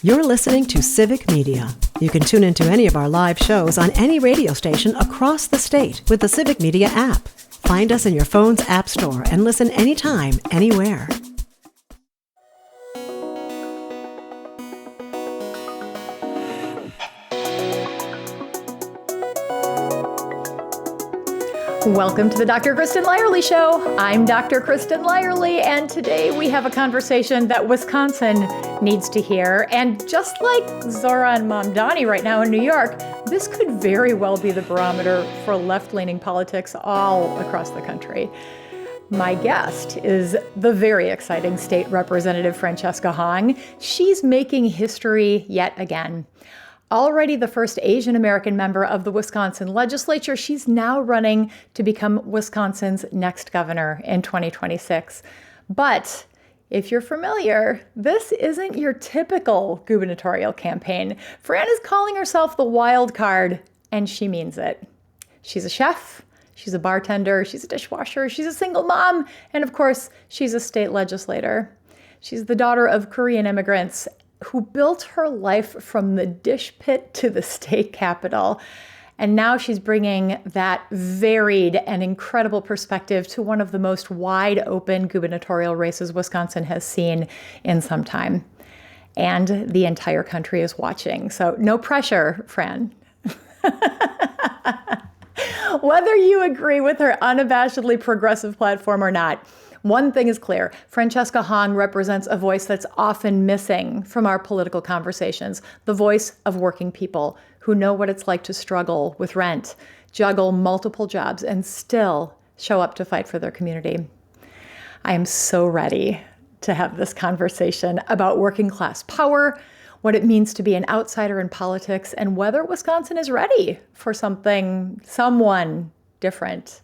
You're listening to Civic Media. You can tune into any of our live shows on any radio station across the state with the Civic Media app. Find us in your phone's app store and listen anytime, anywhere. Welcome to the Dr. Kristin Lyerly Show. I'm Dr. Kristin Lyerly, and today we have a conversation that Wisconsin needs to hear. And just like Zora and Mom Donnie right now in New York, this could very well be the barometer for left-leaning politics all across the country. My guest is the very exciting State Representative Francesca Hong. She's making history yet again. Already the first Asian American member of the Wisconsin Legislature, she's now running to become Wisconsin's next governor in 2026. But if you're familiar, this isn't your typical gubernatorial campaign. Fran is calling herself the wild card, and she means it. She's a chef, she's a bartender, she's a dishwasher, she's a single mom, and of course, she's a state legislator. She's the daughter of Korean immigrants who built her life from the dish pit to the state capitol. And now she's bringing that varied and incredible perspective to one of the most wide open gubernatorial races Wisconsin has seen in some time. And the entire country is watching. So no pressure, Fran. Whether you agree with her unabashedly progressive platform or not, one thing is clear, Francesca Hong represents a voice that's often missing from our political conversations, the voice of working people who know what it's like to struggle with rent, juggle multiple jobs, and still show up to fight for their community. I am so ready to have this conversation about working class power, what it means to be an outsider in politics, and whether Wisconsin is ready for someone different.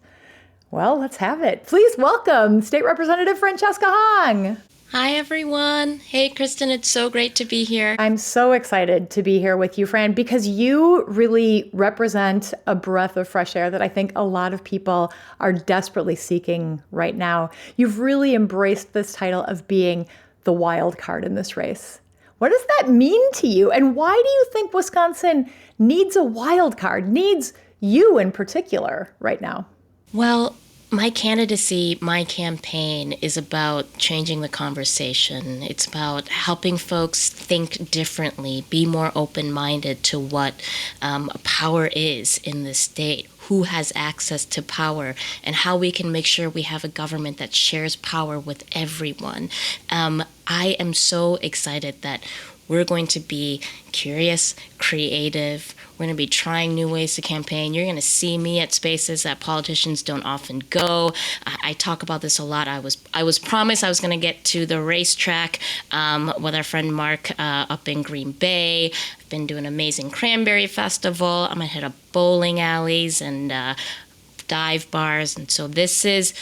Well, let's have it. Please welcome State Representative Francesca Hong. Hi, everyone. Hey, Kristin, it's so great to be here. I'm so excited to be here with you, Fran, because you really represent a breath of fresh air that I think a lot of people are desperately seeking right now. You've really embraced this title of being the wild card in this race. What does that mean to you? And why do you think Wisconsin needs a wild card, needs you in particular right now? Well, my candidacy, my campaign is about changing the conversation. It's about helping folks think differently, be more open-minded to what power is in this state, who has access to power, and how we can make sure we have a government that shares power with everyone. I am so excited that we're going to be curious, creative. We're going to be trying new ways to campaign. You're going to see me at spaces that politicians don't often go. I talk about this a lot. I was promised I was going to get to the racetrack with our friend Mark up in Green Bay. I've been doing amazing cranberry festival. I'm going to hit up bowling alleys and dive bars. And so this is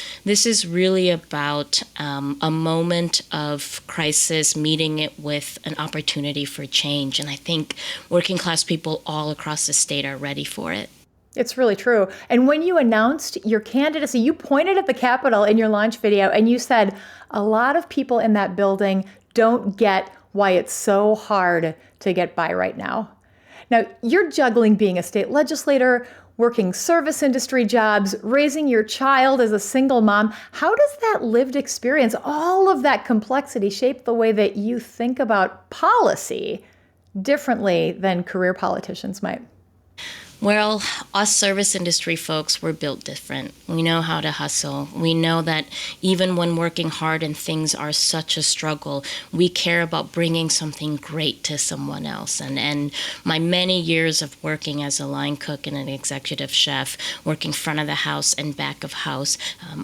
really about a moment of crisis, meeting it with an opportunity for change. And I think working class people all across the state are ready for it. It's really true. And when you announced your candidacy, you pointed at the Capitol in your launch video and you said a lot of people in that building don't get why it's so hard to get by right now. Now, you're juggling being a state legislator, working service industry jobs, raising your child as a single mom. How does that lived experience, all of that complexity, shape the way that you think about policy differently than career politicians might? Well, us service industry folks, we're built different. We know how to hustle. We know that even when working hard and things are such a struggle, we care about bringing something great to someone else. And my many years of working as a line cook and an executive chef, working front of the house and back of house,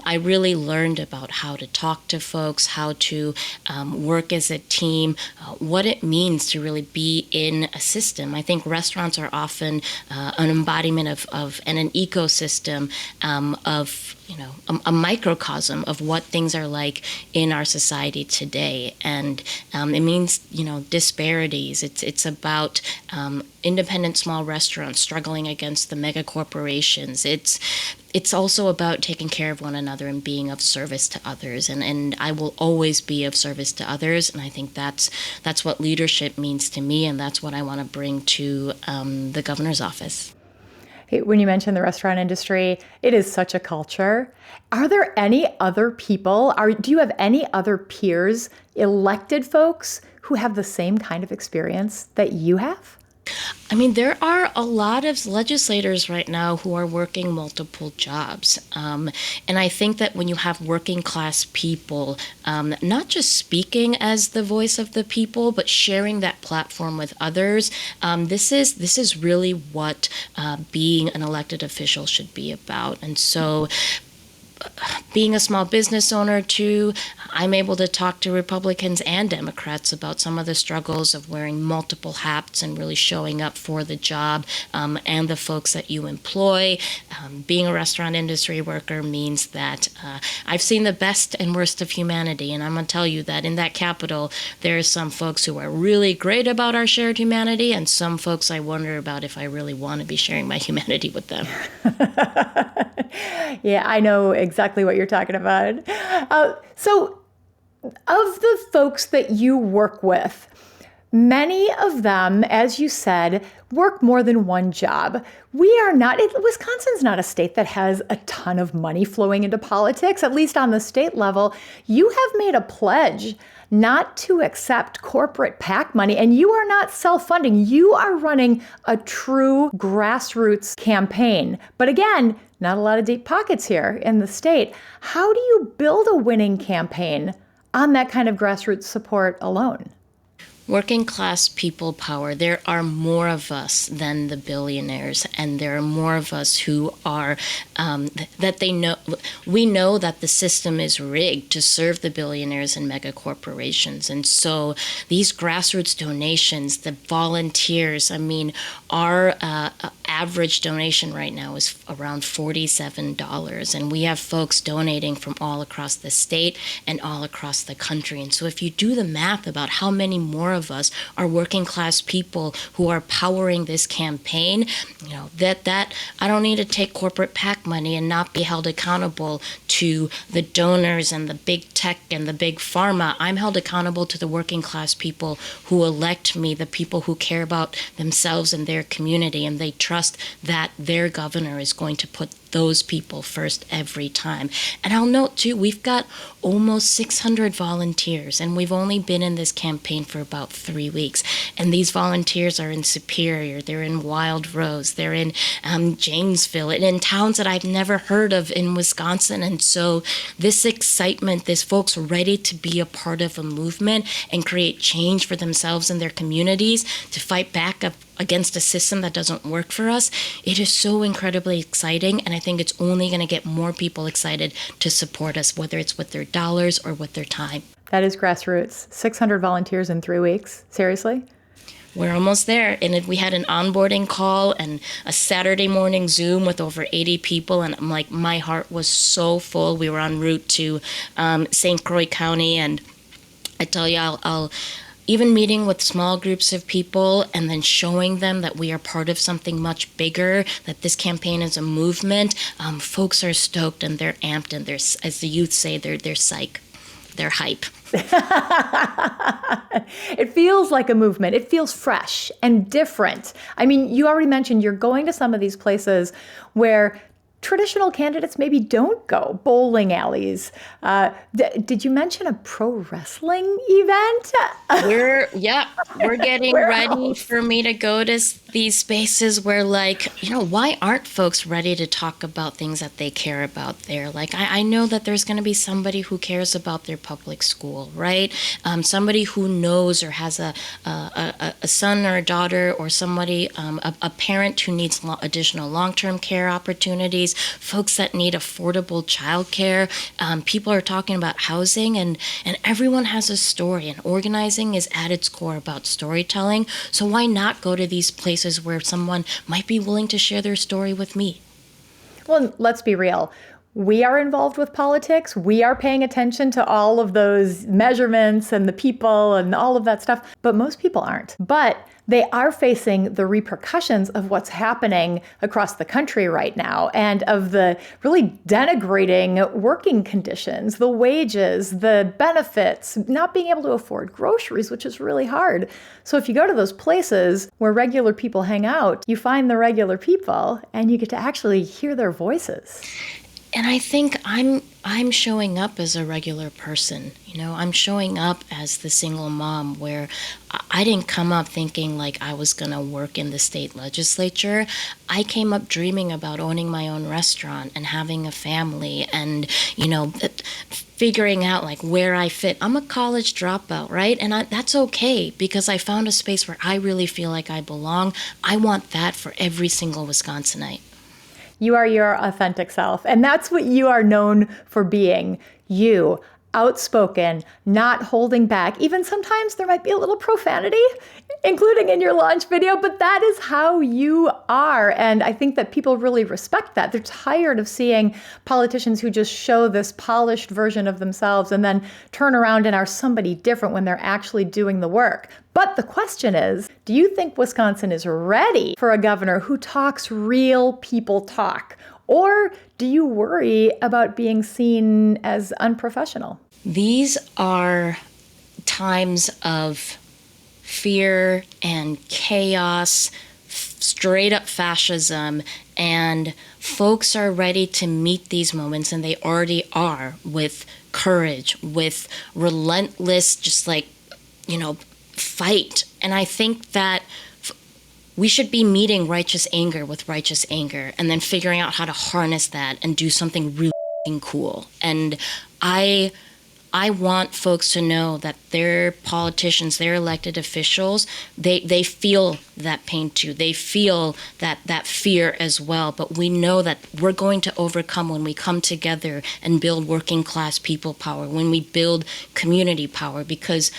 I really learned about how to talk to folks, how to work as a team, what it means to really be in a system. I think restaurants are often an embodiment of and an ecosystem of a microcosm of what things are like in our society today. And it means, disparities. It's about independent small restaurants struggling against the mega corporations. it's also about taking care of one another and being of service to others. And I will always be of service to others. And I think that's what leadership means to me. And that's what I want to bring to the governor's office. Hey, when you mentioned the restaurant industry, it is such a culture. Are there any other people, do you have any other peers, elected folks, who have the same kind of experience that you have? I mean, there are a lot of legislators right now who are working multiple jobs. And I think that when you have working class people, not just speaking as the voice of the people, but sharing that platform with others, this is really what being an elected official should be about. And so being a small business owner too, I'm able to talk to Republicans and Democrats about some of the struggles of wearing multiple hats and really showing up for the job and the folks that you employ. Being a restaurant industry worker means that I've seen the best and worst of humanity, and I'm going to tell you that in that Capitol, there are some folks who are really great about our shared humanity, and some folks I wonder about if I really want to be sharing my humanity with them. Yeah, I know exactly what you're talking about. So of the folks that you work with, many of them, as you said, work more than one job. Wisconsin's not a state that has a ton of money flowing into politics, at least on the state level. You have made a pledge not to accept corporate PAC money, and you are not self-funding. You are running a true grassroots campaign. But again, not a lot of deep pockets here in the state. How do you build a winning campaign on that kind of grassroots support alone? Working class people power. There are more of us than the billionaires, and there are more of us who are that they know. We know that the system is rigged to serve the billionaires and mega corporations, and so these grassroots donations, the volunteers. I mean, our average donation right now is around $47, and we have folks donating from all across the state and all across the country. And so, if you do the math about how many more of us are working class people who are powering this campaign, that I don't need to take corporate PAC money and not be held accountable to the donors and the big tech and the big pharma. I'm held accountable to the working class people who elect me, the people who care about themselves and their community, and they trust that their governor is going to put those people first every time. And I'll note too, we've got almost 600 volunteers, and we've only been in this campaign for about 3 weeks. And these volunteers are in Superior, they're in Wild Rose, they're in Janesville, and in towns that I've never heard of in Wisconsin. And so this excitement, this folks ready to be a part of a movement and create change for themselves and their communities, to fight back against a system that doesn't work for us, it is so incredibly exciting, and I think it's only going to get more people excited to support us, whether it's with their dollars or with their time. That is grassroots. 600 volunteers in 3 weeks. Seriously? We're almost there. And we had an onboarding call and a Saturday morning Zoom with over 80 people. And I'm like, my heart was so full. We were en route to St. Croix County. And I tell you, I'll even meeting with small groups of people and then showing them that we are part of something much bigger, that this campaign is a movement, folks are stoked and they're amped, and they're, as the youth say, they're psych. They're hype. It feels like a movement. It feels fresh and different. I mean, you already mentioned you're going to some of these places where traditional candidates maybe don't go, bowling alleys. Did you mention a pro wrestling event? We're getting ready for me to go to these spaces where, why aren't folks ready to talk about things that they care about there? Like, I know that there's going to be somebody who cares about their public school, right? Somebody who knows or has a son or a daughter, or somebody, a parent who needs additional long-term care opportunities, folks that need affordable childcare. People are talking about housing, and everyone has a story, and organizing is at its core about storytelling. So why not go to these places where someone might be willing to share their story with me? Well, let's be real. we are involved with politics. We are paying attention to all of those measurements and the people and all of that stuff, but most people aren't. But they are facing the repercussions of what's happening across the country right now and of the really denigrating working conditions, the wages, the benefits, not being able to afford groceries, which is really hard. So if you go to those places where regular people hang out, you find the regular people and you get to actually hear their voices. And I think I'm showing up as a regular person. I'm showing up as the single mom where I didn't come up thinking like I was going to work in the state legislature. I came up dreaming about owning my own restaurant and having a family and, figuring out like where I fit. I'm a college dropout, right? And that's okay because I found a space where I really feel like I belong. I want that for every single Wisconsinite. You are your authentic self. And that's what you are known for being. You, outspoken, not holding back. Even sometimes there might be a little profanity, including in your launch video, but that is how you are. And I think that people really respect that. They're tired of seeing politicians who just show this polished version of themselves and then turn around and are somebody different when they're actually doing the work. But the question is, do you think Wisconsin is ready for a governor who talks real people talk? Or do you worry about being seen as unprofessional? These are times of fear and chaos, straight up fascism, and folks are ready to meet these moments, and they already are, with courage, with relentless, just like, fight. And I think that we should be meeting righteous anger with righteous anger and then figuring out how to harness that and do something really cool. And I want folks to know that their politicians, their elected officials, they feel that pain too. They feel that fear as well. But we know that we're going to overcome when we come together and build working class people power, when we build community power, because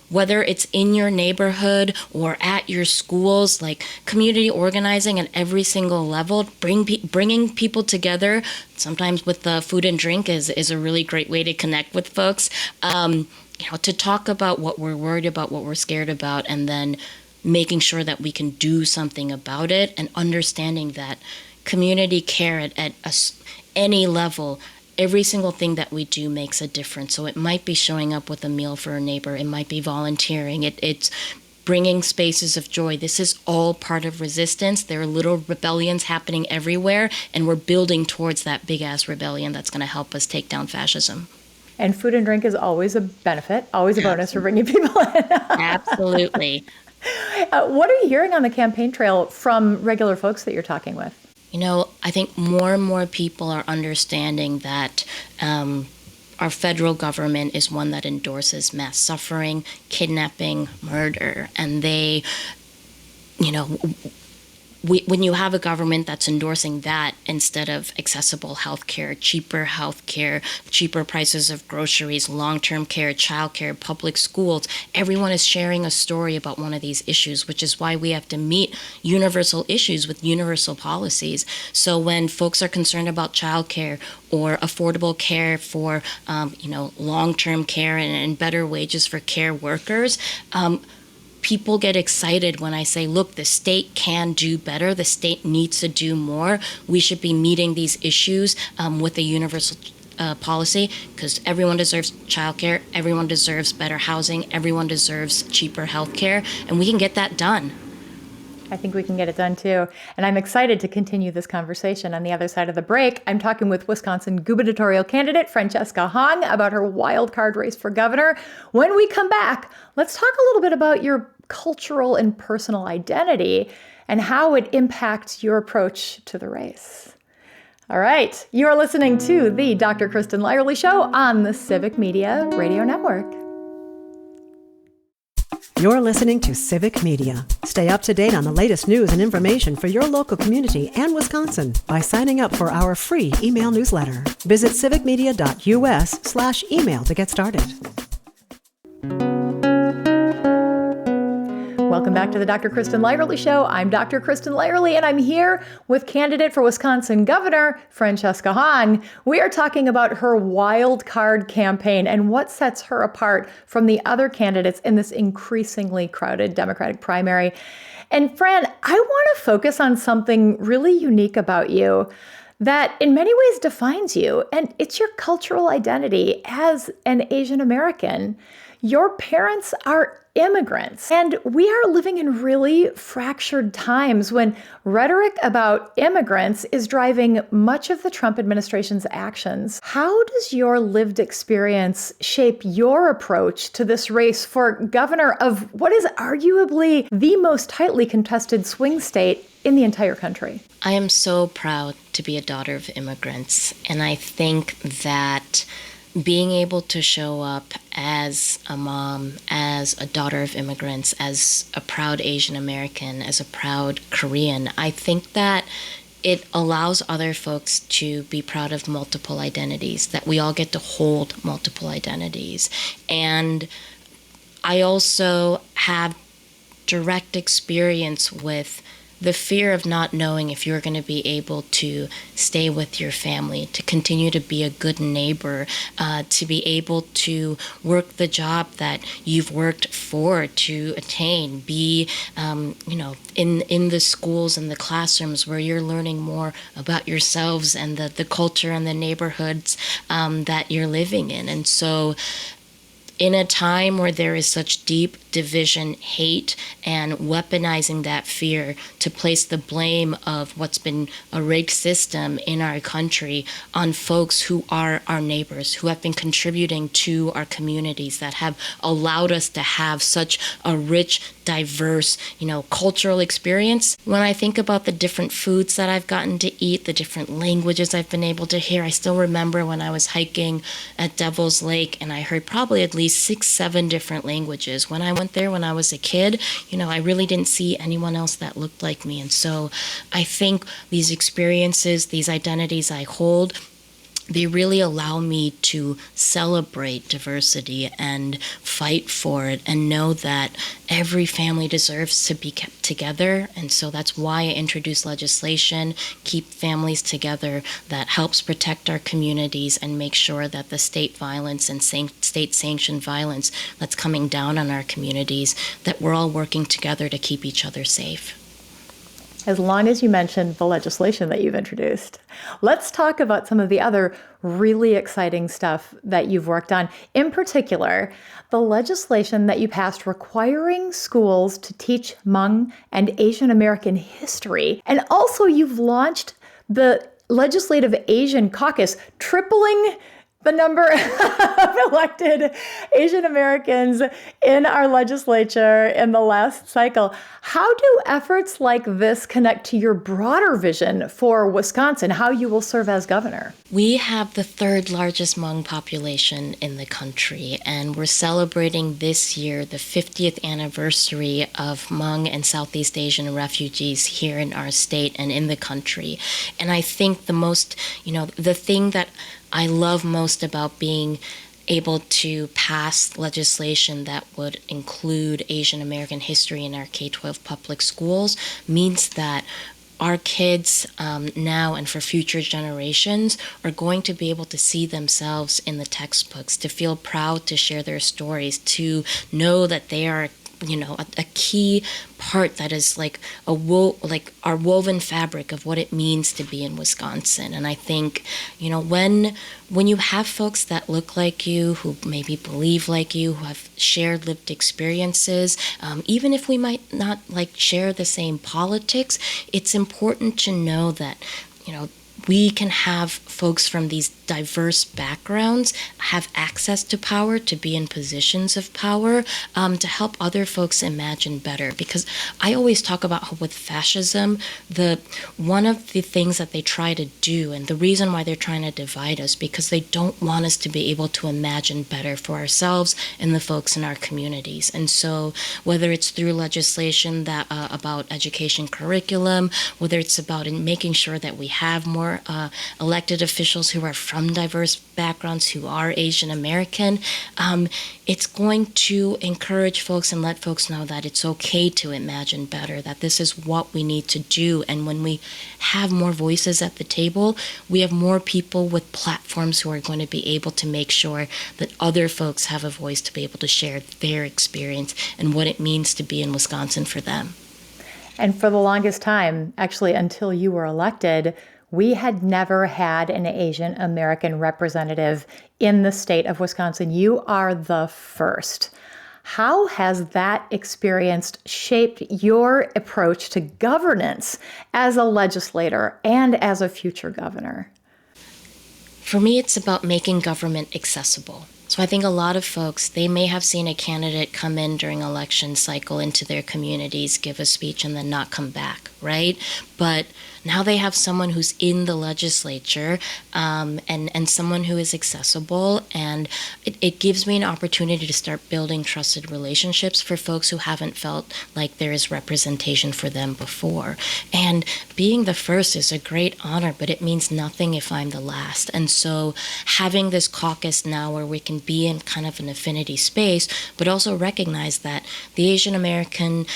whether it's in your neighborhood or at your schools, like community organizing at every single level, bringing people together, sometimes with the food and drink is a really great way to connect with folks, to talk about what we're worried about, what we're scared about, and then making sure that we can do something about it, and understanding that community care at any level, every single thing that we do makes a difference. So it might be showing up with a meal for a neighbor. It might be volunteering. It's bringing spaces of joy. This is all part of resistance. There are little rebellions happening everywhere, and we're building towards that big-ass rebellion that's going to help us take down fascism. And food and drink is always a benefit, always a bonus for bringing people in. Absolutely. What are you hearing on the campaign trail from regular folks that you're talking with? I think more and more people are understanding that our federal government is one that endorses mass suffering, kidnapping, murder, and they, when you have a government that's endorsing that instead of accessible healthcare, cheaper prices of groceries, long-term care, childcare, public schools, everyone is sharing a story about one of these issues, which is why we have to meet universal issues with universal policies. So when folks are concerned about childcare or affordable care for, long-term care and better wages for care workers, people get excited when I say, look, the state can do better. The state needs to do more. We should be meeting these issues with a universal policy, because everyone deserves childcare, everyone deserves better housing, everyone deserves cheaper healthcare, and we can get that done. I think we can get it done too. And I'm excited to continue this conversation. On the other side of the break, I'm talking with Wisconsin gubernatorial candidate Francesca about her wild card race for governor. When we come back, let's talk a little bit about your cultural and personal identity and how it impacts your approach to the race. All right, you are listening to the Dr. Kristin Lyerly Show on the Civic Media Radio Network. You're listening to Civic Media. Stay up to date on the latest news and information for your local community and Wisconsin by signing up for our free email newsletter. Visit civicmedia.us/email to get started. Welcome back to the Dr. Kristin Lyerly Show. I'm Dr. Kristin Lyerly, and I'm here with candidate for Wisconsin Governor, Francesca Hahn. We are talking about her wild card campaign and what sets her apart from the other candidates in this increasingly crowded Democratic primary. And Fran, I want to focus on something really unique about you that in many ways defines you, and it's your cultural identity as an Asian American. Your parents are immigrants, and we are living in really fractured times when rhetoric about immigrants is driving much of the Trump administration's actions. How does your lived experience shape your approach to this race for governor of what is arguably the most tightly contested swing state in the entire country? I am so proud to be a daughter of immigrants, and I think that being able to show up as a mom, as a daughter of immigrants, as a proud Asian American, as a proud Korean, I think that it allows other folks to be proud of multiple identities, that we all get to hold multiple identities. And I also have direct experience with the fear of not knowing if you're going to be able to stay with your family, to continue to be a good neighbor, to be able to work the job that you've worked for to attain, be, in the schools and the classrooms where you're learning more about yourselves and the culture and the neighborhoods that you're living in. And so in a time where there is such deep division, hate, and weaponizing that fear to place the blame of what's been a rigged system in our country on folks who are our neighbors, who have been contributing to our communities, that have allowed us to have such a rich, diverse, cultural experience. When I think about the different foods that I've gotten to eat, the different languages I've been able to hear, I still remember when I was hiking at Devil's Lake and I heard probably at least 6-7 different languages. When I went there when I was a kid, I really didn't see anyone else that looked like me. And so I think these experiences, these identities I hold, they really allow me to celebrate diversity and fight for it and know that every family deserves to be kept together. And so that's why I introduce legislation, keep families together, that helps protect our communities and make sure that the state violence and state-sanctioned violence that's coming down on our communities, that we're all working together to keep each other safe. As long as you mentioned the legislation that you've introduced, let's talk about some of the other really exciting stuff that you've worked on. In particular, the legislation that you passed requiring schools to teach Hmong and Asian American history. And also you've launched the Legislative Asian Caucus, tripling the number of elected Asian Americans in our legislature in the last cycle. How do efforts like this connect to your broader vision for Wisconsin, how you will serve as governor? We have the third largest Hmong population in the country, and we're celebrating this year the 50th anniversary of Hmong and Southeast Asian refugees here in our state and in the country. And I think the thing that I love most about being able to pass legislation that would include Asian American history in our K-12 public schools means that our kids now and for future generations are going to be able to see themselves in the textbooks, to feel proud to share their stories, to know that they are a key part that is like our woven fabric of what it means to be in Wisconsin. And I think, when you have folks that look like you, who maybe believe like you, who have shared lived experiences, even if we might not share the same politics, it's important to know that, we can have folks from these diverse backgrounds have access to power, to be in positions of power, to help other folks imagine better. Because I always talk about how with fascism, one of the things that they try to do, and the reason why they're trying to divide us, because they don't want us to be able to imagine better for ourselves and the folks in our communities. And so whether it's through legislation that about education curriculum, whether it's about making sure that we have more more elected officials who are from diverse backgrounds, who are Asian American, it's going to encourage folks and let folks know that it's okay to imagine better, that this is what we need to do. And when we have more voices at the table, we have more people with platforms who are going to be able to make sure that other folks have a voice to be able to share their experience and what it means to be in Wisconsin for them. And for the longest time, actually until you were elected, we had never had an Asian American representative in the state of Wisconsin. You are the first. How has that experience shaped your approach to governance as a legislator and as a future governor? For me, it's about making government accessible. So I think a lot of folks, they may have seen a candidate come in during election cycle into their communities, give a speech, and then not come back, right? But now they have someone who's in the legislature and someone who is accessible. And it gives me an opportunity to start building trusted relationships for folks who haven't felt like there is representation for them before. And being the first is a great honor, but it means nothing if I'm the last. And so having this caucus now where we can be in kind of an affinity space, but also recognize that the Asian American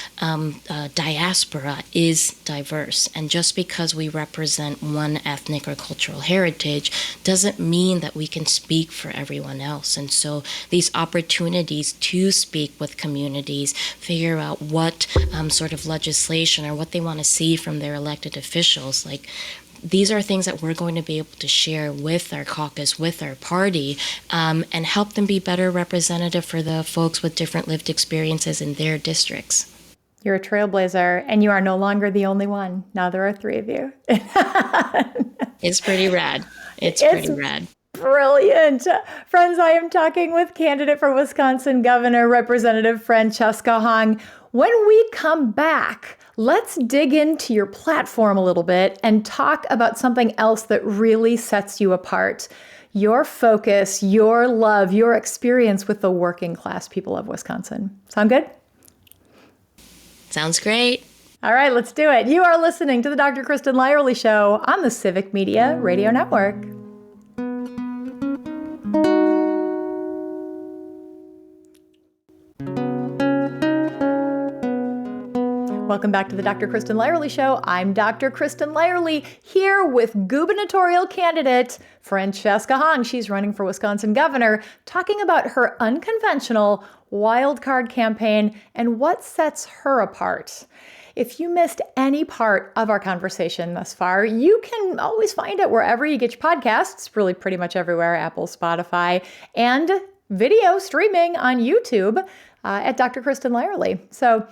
diaspora is diverse. And just because we represent one ethnic or cultural heritage doesn't mean that we can speak for everyone else. And so these opportunities to speak with communities, figure out what sort of legislation or what they want to see from their elected officials, like these are things that we're going to be able to share with our caucus, with our party, and help them be better representative for the folks with different lived experiences in their districts. You're a trailblazer, and you are no longer the only one. Now there are three of you. It's pretty rad. It's pretty rad. Brilliant. Friends, I am talking with candidate for Wisconsin Governor, Representative Francesca Hong. When we come back, let's dig into your platform a little bit and talk about something else that really sets you apart. Your focus, your love, your experience with the working class people of Wisconsin. Sound good? Sounds great. All right, let's do it. You are listening to the Dr. Kristin Lyerly Show on the Civic Media Radio Network. Welcome back to the Dr. Kristin Lyerly Show. I'm Dr. Kristin Lyerly here with gubernatorial candidate Francesca Hong. She's running for Wisconsin governor, talking about her unconventional wildcard campaign and what sets her apart. If you missed any part of our conversation thus far, you can always find it wherever you get your podcasts, really pretty much everywhere, Apple, Spotify, and video streaming on YouTube at Dr. Kristin Lyerly. So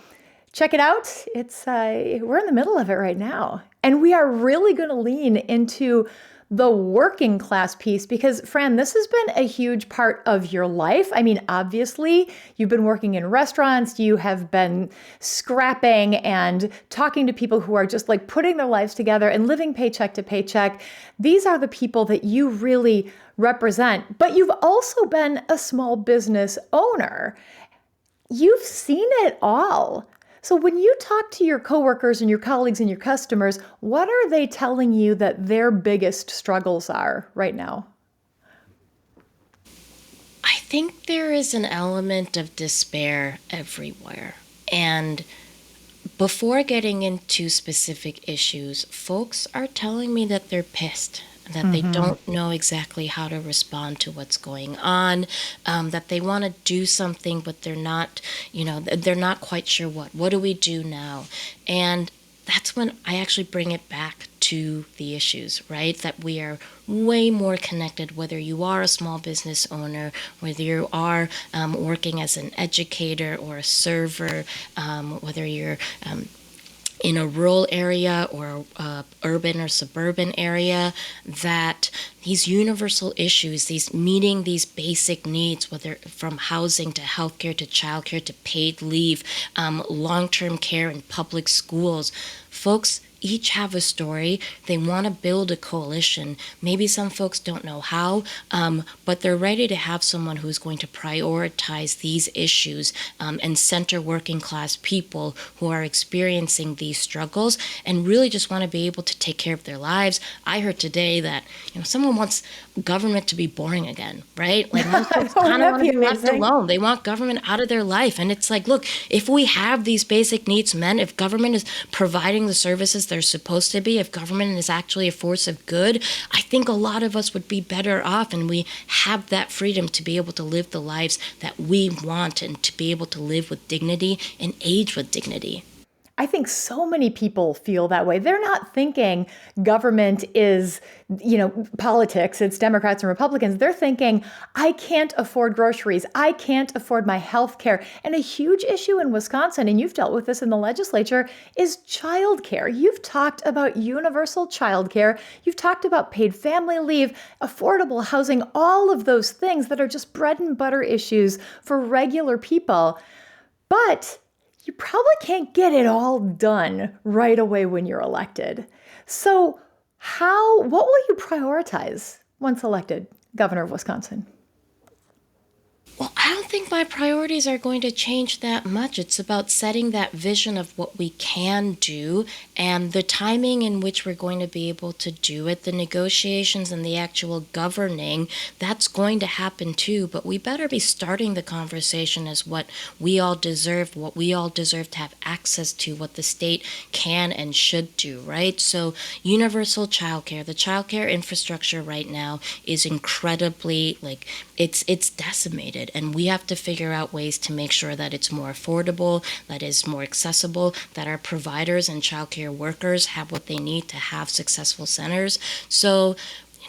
check it out. It's we're in the middle of it right now. And we are really going to lean into the working class piece because, Fran, this has been a huge part of your life. I mean, obviously, you've been working in restaurants. You have been scrapping and talking to people who are just like putting their lives together and living paycheck to paycheck. These are the people that you really represent. But you've also been a small business owner. You've seen it all. So when you talk to your coworkers and your colleagues and your customers, what are they telling you that their biggest struggles are right now? I think there is an element of despair everywhere. And before getting into specific issues, folks are telling me that they're pissed, that they don't know exactly how to respond to what's going on, that they want to do something, but they're not, they're not quite sure what. What do we do now? And that's when I actually bring it back to the issues, right? That we are way more connected, whether you are a small business owner, whether you are working as an educator or a server, whether you're in a rural area or urban or suburban area, that these universal issues, these meeting these basic needs, whether from housing to healthcare to childcare to paid leave, long-term care and public schools, folks, each have a story. They want to build a coalition. Maybe some folks don't know how, but they're ready to have someone who's going to prioritize these issues and center working class people who are experiencing these struggles and really just want to be able to take care of their lives. I heard today that someone wants government to be boring again, right? Like most folks kind of want to be left alone. They want government out of their life. And it's like, look, if we have these basic needs met, if government is providing the services they're supposed to be, if government is actually a force of good, I think a lot of us would be better off, and we have that freedom to be able to live the lives that we want and to be able to live with dignity and age with dignity. I think so many people feel that way. They're not thinking government is, politics, it's Democrats and Republicans. They're thinking, I can't afford groceries. I can't afford my health care. And a huge issue in Wisconsin, and you've dealt with this in the legislature, is childcare. You've talked about universal childcare. You've talked about paid family leave, affordable housing, all of those things that are just bread and butter issues for regular people. But you probably can't get it all done right away when you're elected. So what will you prioritize once elected governor of Wisconsin? Well, I don't think my priorities are going to change that much. It's about setting that vision of what we can do and the timing in which we're going to be able to do it. The negotiations and the actual governing, that's going to happen too, but we better be starting the conversation as what we all deserve to have access to, what the state can and should do, right? So universal childcare, the childcare infrastructure right now is incredibly, it's decimated. And we have to figure out ways to make sure that it's more affordable, that is more accessible, that our providers and childcare workers have what they need to have successful centers. So,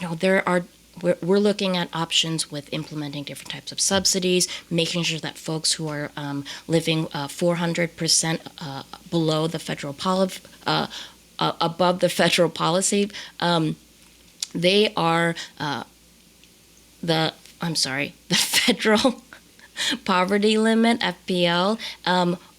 we're looking at options with implementing different types of subsidies, making sure that folks who are living 400% below the federal policy, above the federal policy, they are the federal poverty limit, FPL,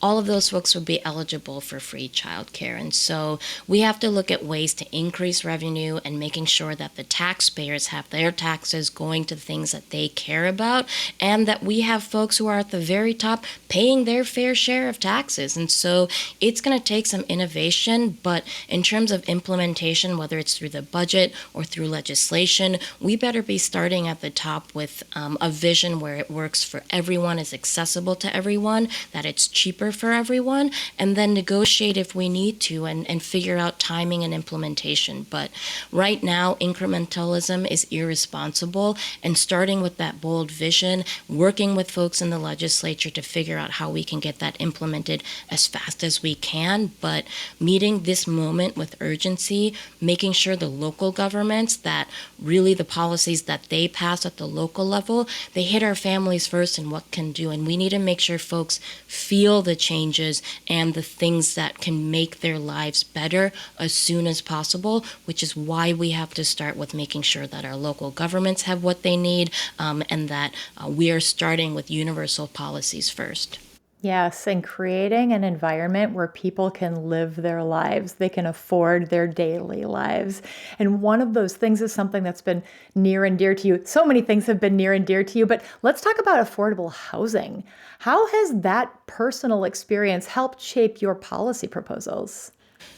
all of those folks would be eligible for free childcare. And so we have to look at ways to increase revenue and making sure that the taxpayers have their taxes going to things that they care about, and that we have folks who are at the very top paying their fair share of taxes. And so it's going to take some innovation, but in terms of implementation, whether it's through the budget or through legislation, we better be starting at the top with a vision where it works for everyone, is accessible to everyone, that it's cheaper for everyone, and then negotiate if we need to and figure out timing and implementation. But right now, incrementalism is irresponsible, and starting with that bold vision, working with folks in the legislature to figure out how we can get that implemented as fast as we can, but meeting this moment with urgency, making sure the local governments, that really the policies that they pass at the local level, they hit our families first and what can do. And we need to make sure folks feel the changes and the things that can make their lives better as soon as possible, which is why we have to start with making sure that our local governments have what they need, and that we are starting with universal policies first. Yes, and creating an environment where people can live their lives, they can afford their daily lives. And one of those things is something that's been near and dear to you. So many things have been near and dear to you, but let's talk about affordable housing. How has that personal experience helped shape your policy proposals?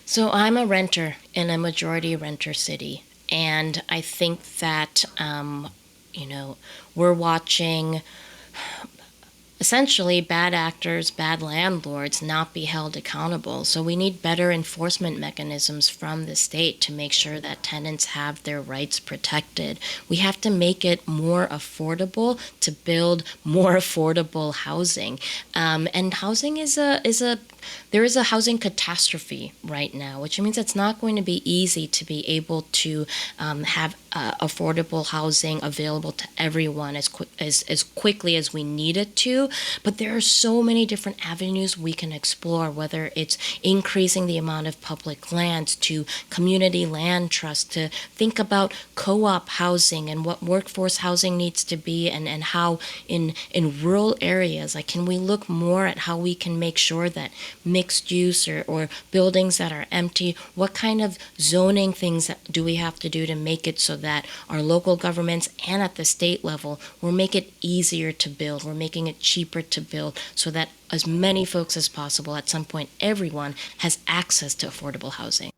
So I'm a renter in a majority renter city, and I think that, we're watching essentially bad actors, bad landlords not be held accountable. So we need better enforcement mechanisms from the state to make sure that tenants have their rights protected. We have to make it more affordable to build more affordable housing. And housing there is a housing catastrophe right now, which means it's not going to be easy to be able to have affordable housing available to everyone as quickly as we need it to. But there are so many different avenues we can explore, whether it's increasing the amount of public lands to community land trust, to think about co-op housing and what workforce housing needs to be, and how in rural areas, like, can we look more at how we can make sure that mixed use or buildings that are empty, what kind of zoning things do we have to do to make it so that our local governments and at the state level, we'll make it easier to build, we're making it cheaper to build, so that as many folks as possible, at some point, everyone has access to affordable housing.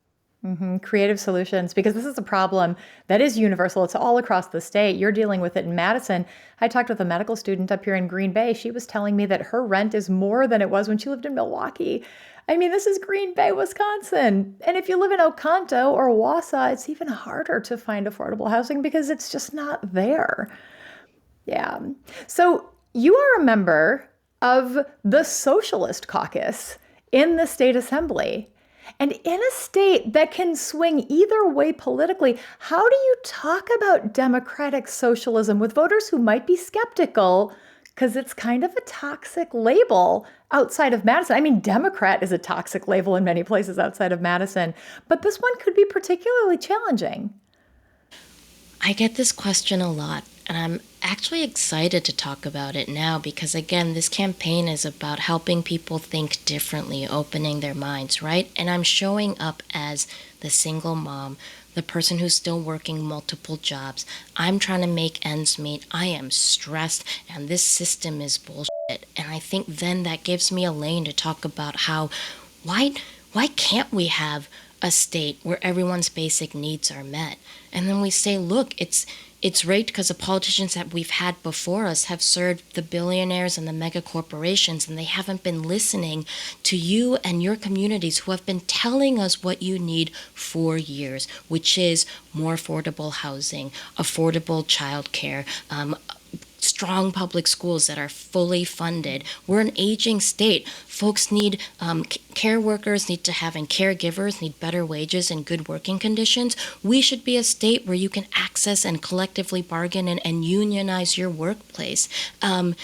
Creative solutions, because this is a problem that is universal. It's all across the state. You're dealing with it in Madison. I talked with a medical student up here in Green Bay. She was telling me that her rent is more than it was when she lived in Milwaukee. I mean, this is Green Bay, Wisconsin. And if you live in Oconto or Wausau, it's even harder to find affordable housing because it's just not there. Yeah. So you are a member of the Socialist Caucus in the state assembly. And in a state that can swing either way politically, how do you talk about democratic socialism with voters who might be skeptical? Because it's kind of a toxic label outside of Madison. I mean, Democrat is a toxic label in many places outside of Madison, but this one could be particularly challenging. I get this question a lot, and I'm actually excited to talk about it now because, again, this campaign is about helping people think differently, opening their minds, right? And I'm showing up as the single mom, the person who's still working multiple jobs. I'm trying to make ends meet. I am stressed, and this system is bullshit. And I think then that gives me a lane to talk about how, why can't we have a state where everyone's basic needs are met? And then we say, look, it's right because the politicians that we've had before us have served the billionaires and the mega corporations, and they haven't been listening to you and your communities who have been telling us what you need for years, which is more affordable housing, affordable childcare, strong public schools that are fully funded. We're an aging state. Folks need, care workers need to have, and caregivers need better wages and good working conditions. We should be a state where you can access and collectively bargain and unionize your workplace. And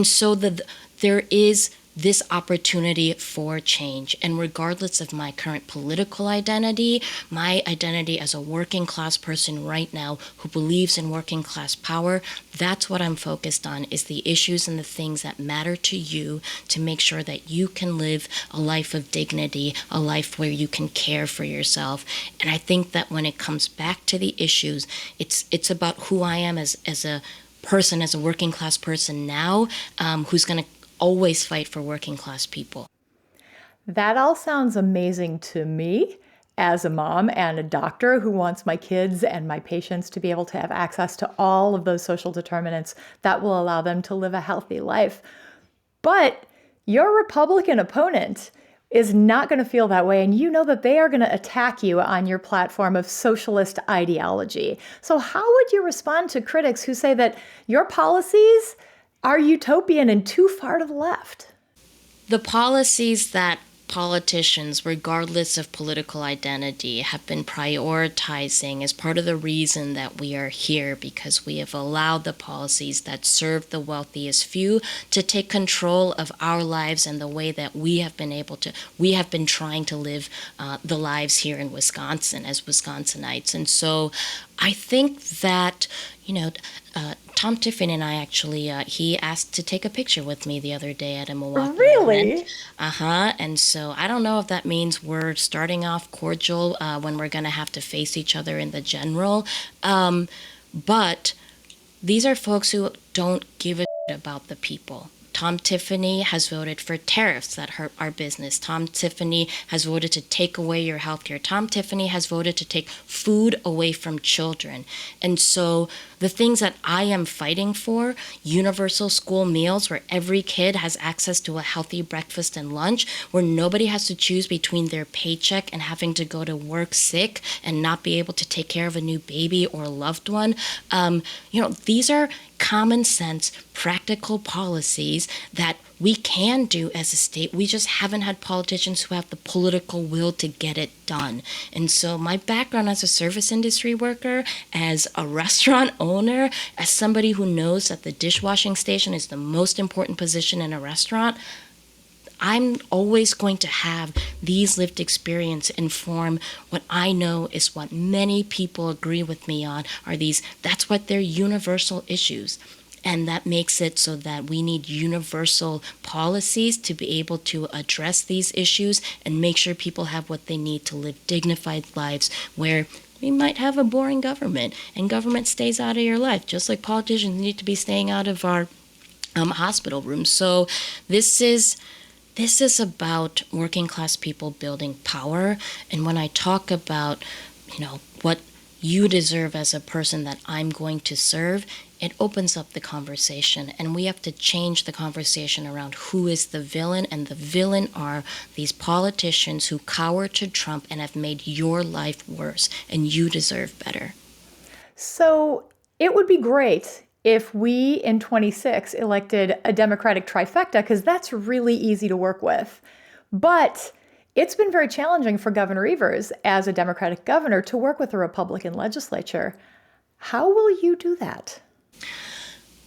so there is this opportunity for change. And regardless of my current political identity, my identity as a working class person right now who believes in working class power, that's what I'm focused on, is the issues and the things that matter to you to make sure that you can live a life of dignity, a life where you can care for yourself. And I think that when it comes back to the issues, it's about who I am as a person, as a working class person now, who's going to always fight for working class people. That all sounds amazing to me as a mom and a doctor who wants my kids and my patients to be able to have access to all of those social determinants that will allow them to live a healthy life. But your Republican opponent is not going to feel that way, and you know that they are going to attack you on your platform of socialist ideology. So how would you respond to critics who say that your policies are utopian and too far to the left? The policies that politicians, regardless of political identity, have been prioritizing is part of the reason that we are here, because we have allowed the policies that serve the wealthiest few to take control of our lives and the way that we have been trying to live the lives here in Wisconsin as Wisconsinites. And so I think that, Tom Tiffin and I actually, he asked to take a picture with me the other day at a Milwaukee Really? event. And so I don't know if that means we're starting off cordial when we're going to have to face each other in the general. But these are folks who don't give a shit about the people. Tom Tiffany has voted for tariffs that hurt our business. Tom Tiffany has voted to take away your health care. Tom Tiffany has voted to take food away from children. And so the things that I am fighting for, universal school meals where every kid has access to a healthy breakfast and lunch, where nobody has to choose between their paycheck and having to go to work sick and not be able to take care of a new baby or loved one. These are common sense, practical policies that we can do as a state. We just haven't had politicians who have the political will to get it done. And so my background as a service industry worker, as a restaurant owner, as somebody who knows that the dishwashing station is the most important position in a restaurant, I'm always going to have these lived experience inform what I know is what many people agree with me on are these, that's what they're universal issues. And that makes it so that we need universal policies to be able to address these issues and make sure people have what they need to live dignified lives where we might have a boring government and government stays out of your life, just like politicians need to be staying out of our hospital rooms. So this is about working class people building power. And when I talk about, what you deserve as a person that I'm going to serve, it opens up the conversation, and we have to change the conversation around who is the villain, and the villain are these politicians who cower to Trump and have made your life worse, and you deserve better. So it would be great if we in 26 elected a Democratic trifecta, because that's really easy to work with. But it's been very challenging for Governor Evers as a Democratic governor to work with a Republican legislature. How will you do that?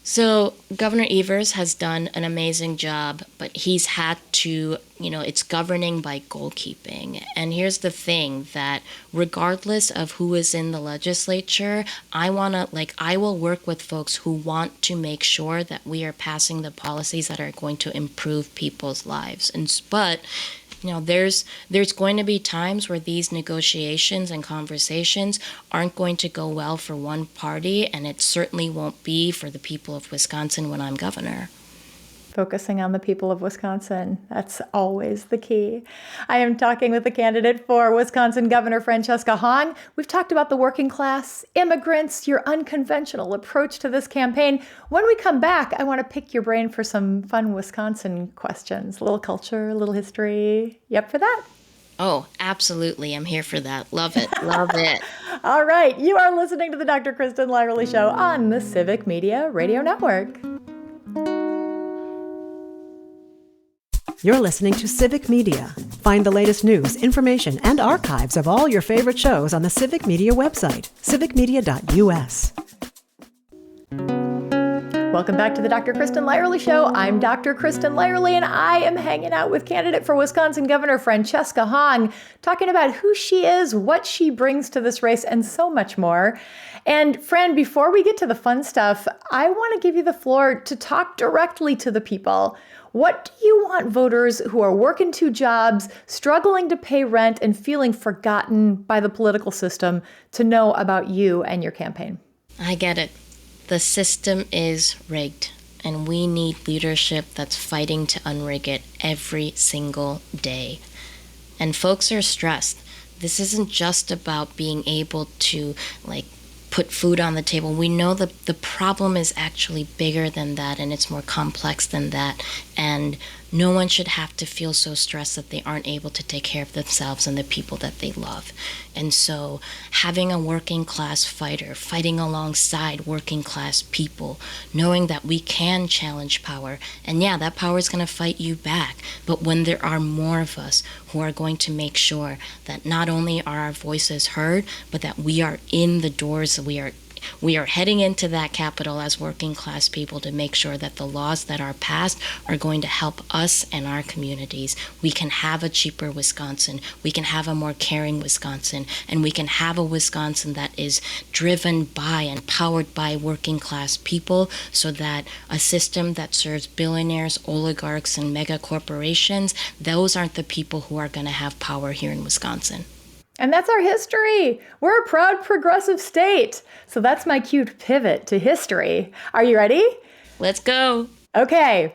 So Governor Evers has done an amazing job, but he's had to, it's governing by goalkeeping. And here's the thing, that regardless of who is in the legislature, I will work with folks who want to make sure that we are passing the policies that are going to improve people's lives. But there's going to be times where these negotiations and conversations aren't going to go well for one party, and it certainly won't be for the people of Wisconsin when I'm governor. Focusing on the people of Wisconsin. That's always the key. I am talking with the candidate for Wisconsin Governor Francesca Hong. We've talked about the working class, immigrants, your unconventional approach to this campaign. When we come back, I want to pick your brain for some fun Wisconsin questions. A little culture, a little history. You up for that? Oh, absolutely. I'm here for that. Love it. Love it. All right. You are listening to the Dr. Kristin Lyerly Show on the Civic Media Radio Network. You're listening to Civic Media. Find the latest news, information, and archives of all your favorite shows on the Civic Media website, civicmedia.us. Welcome back to the Dr. Kristin Lyerly Show. I'm Dr. Kristin Lyerly, and I am hanging out with candidate for Wisconsin Governor Francesca Hong, talking about who she is, what she brings to this race, and so much more. And Fran, before we get to the fun stuff, I want to give you the floor to talk directly to the people. What do you want voters who are working two jobs, struggling to pay rent, and feeling forgotten by the political system to know about you and your campaign? I get it. The system is rigged, and we need leadership that's fighting to unrig it every single day. And folks are stressed. This isn't just about being able to, put food on the table. We know that the problem is actually bigger than that, and it's more complex than that. And no one should have to feel so stressed that they aren't able to take care of themselves and the people that they love. And so having a working class fighter fighting alongside working class people, knowing that we can challenge power, and yeah, that power is going to fight you back. But when there are more of us who are going to make sure that not only are our voices heard, but that we are in the doors, we are heading into that Capitol as working class people to make sure that the laws that are passed are going to help us and our communities. We can have a cheaper Wisconsin. We can have a more caring Wisconsin. And we can have a Wisconsin that is driven by and powered by working class people, so that a system that serves billionaires, oligarchs, and mega corporations, those aren't the people who are going to have power here in Wisconsin. And that's our history. We're a proud progressive state. So that's my cue to pivot to history. Are you ready? Let's go. Okay.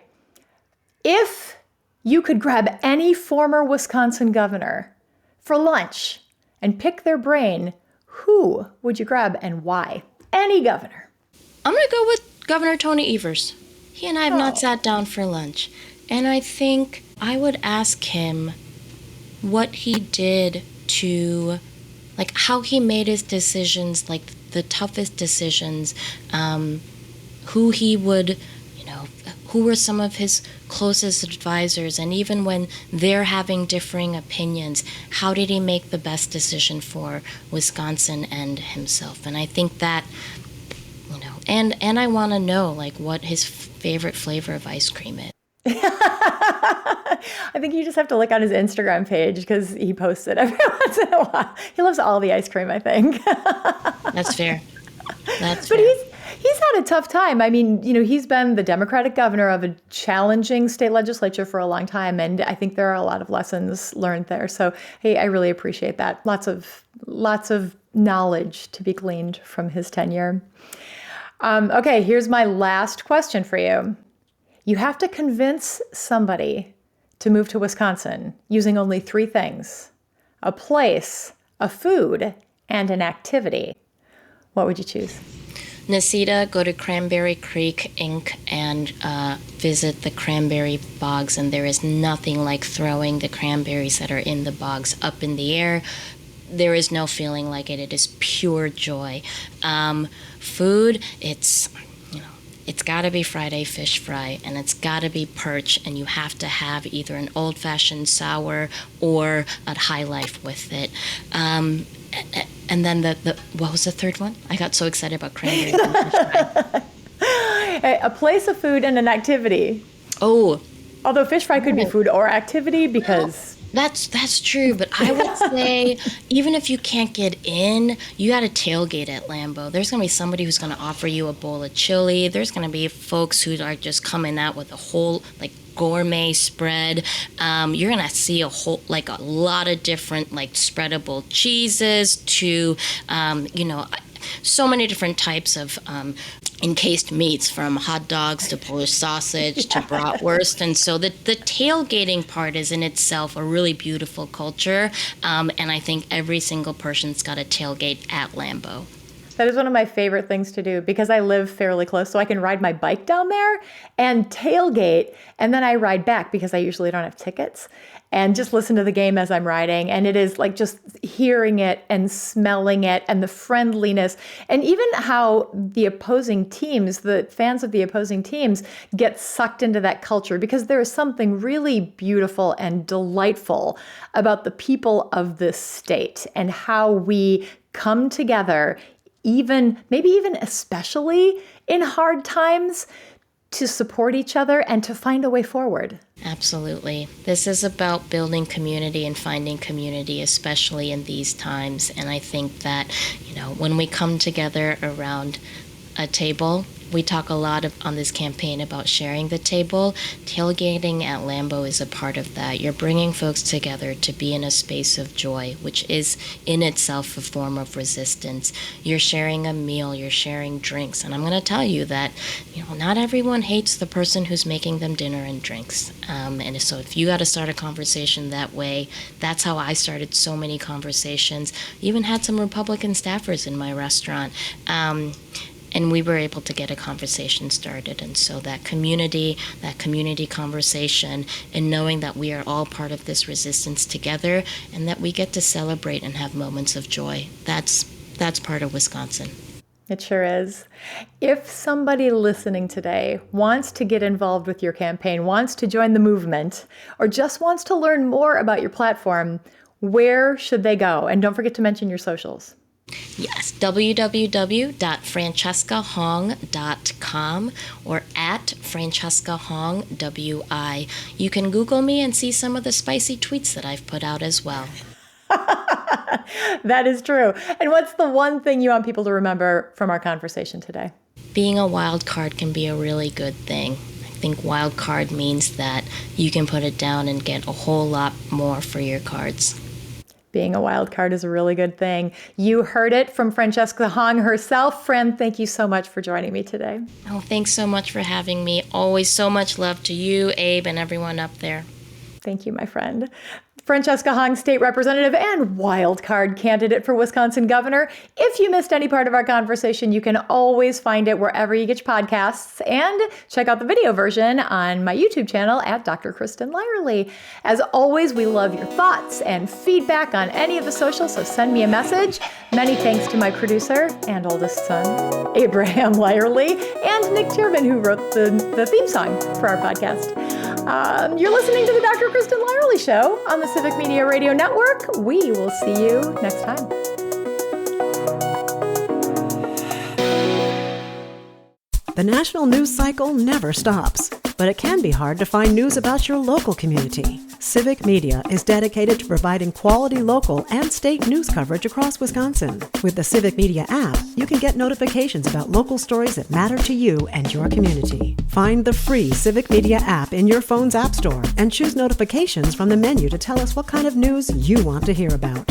If you could grab any former Wisconsin governor for lunch and pick their brain, who would you grab and why? Any governor. I'm going to go with Governor Tony Evers. He and I have not sat down for lunch. And I think I would ask him what he did to, how he made his decisions, the toughest decisions, who he would who were some of his closest advisors, and even when they're having differing opinions, how did he make the best decision for Wisconsin and himself? And I think that, and I want to know, like, what his favorite flavor of ice cream is. I think you just have to look on his Instagram page because he posts it every once in a while. He loves all the ice cream, I think. That's fair. But he's had a tough time. I mean, he's been the Democratic governor of a challenging state legislature for a long time, and I think there are a lot of lessons learned there. So, hey, I really appreciate that. Lots of knowledge to be gleaned from his tenure. Okay, here's my last question for you. You have to convince somebody to move to Wisconsin using only 3 things: a place, a food, and an activity. What would you choose? Nisita, go to Cranberry Creek, Inc., and visit the cranberry bogs. And there is nothing like throwing the cranberries that are in the bogs up in the air. There is no feeling like it. It is pure joy. Food, it's got to be Friday fish fry, and it's got to be perch, and you have to have either an old-fashioned sour or a high life with it. And then what was the third one? I got so excited about cranberry and fish fry. A place, of food, and an activity. Oh. Although fish fry could be food or activity because... That's true, but I would say even if you can't get in, you got to tailgate at Lambeau. There's going to be somebody who's going to offer you a bowl of chili. There's going to be folks who are just coming out with a whole gourmet spread. You're going to see a lot of different spreadable cheeses to so many different types of encased meats, from hot dogs to Polish sausage to bratwurst. And so the tailgating part is in itself a really beautiful culture. And I think every single person's got a tailgate at Lambeau. That is one of my favorite things to do because I live fairly close, so I can ride my bike down there and tailgate, and then I ride back because I usually don't have tickets, and just listen to the game as I'm riding. And it is just hearing it and smelling it and the friendliness, and even how the opposing teams, the fans of the opposing teams, get sucked into that culture, because there is something really beautiful and delightful about the people of this state and how we come together, maybe even especially in hard times, to support each other and to find a way forward. Absolutely. This is about building community and finding community, especially in these times. And I think that, when we come together around a table, we talk a lot on this campaign about sharing the table. Tailgating at Lambeau is a part of that. You're bringing folks together to be in a space of joy, which is in itself a form of resistance. You're sharing a meal, you're sharing drinks. And I'm going to tell you that, not everyone hates the person who's making them dinner and drinks. And so if you got to start a conversation that way, that's how I started so many conversations. Even had some Republican staffers in my restaurant. And we were able to get a conversation started. And so that community conversation, and knowing that we are all part of this resistance together, and that we get to celebrate and have moments of joy, that's part of Wisconsin. It sure is. If somebody listening today wants to get involved with your campaign, wants to join the movement, or just wants to learn more about your platform, where should they go? And don't forget to mention your socials. Yes, www.francescahong.com or at francescahong.wi. You can Google me and see some of the spicy tweets that I've put out as well. That is true. And what's the one thing you want people to remember from our conversation today? Being a wild card can be a really good thing. I think wild card means that you can put it down and get a whole lot more for your cards. Being a wild card is a really good thing. You heard it from Francesca Hong herself. Friend, thank you so much for joining me today. Oh, thanks so much for having me. Always so much love to you, Abe, and everyone up there. Thank you, my friend. Francesca Hong, state representative and wild card candidate for Wisconsin governor. If you missed any part of our conversation, you can always find it wherever you get your podcasts, and check out the video version on my YouTube channel at Dr. Kristin Lyerly. As always, we love your thoughts and feedback on any of the socials, so send me a message. Many thanks to my producer and oldest son, Abraham Lyerly, and Nick Tierman, who wrote the theme song for our podcast. You're listening to the Dr. Kristin Lyerly Show on the Civic Media Radio Network. We will see you next time. The national news cycle never stops, but it can be hard to find news about your local community. Civic Media is dedicated to providing quality local and state news coverage across Wisconsin. With the Civic Media app, you can get notifications about local stories that matter to you and your community. Find the free Civic Media app in your phone's app store and choose notifications from the menu to tell us what kind of news you want to hear about.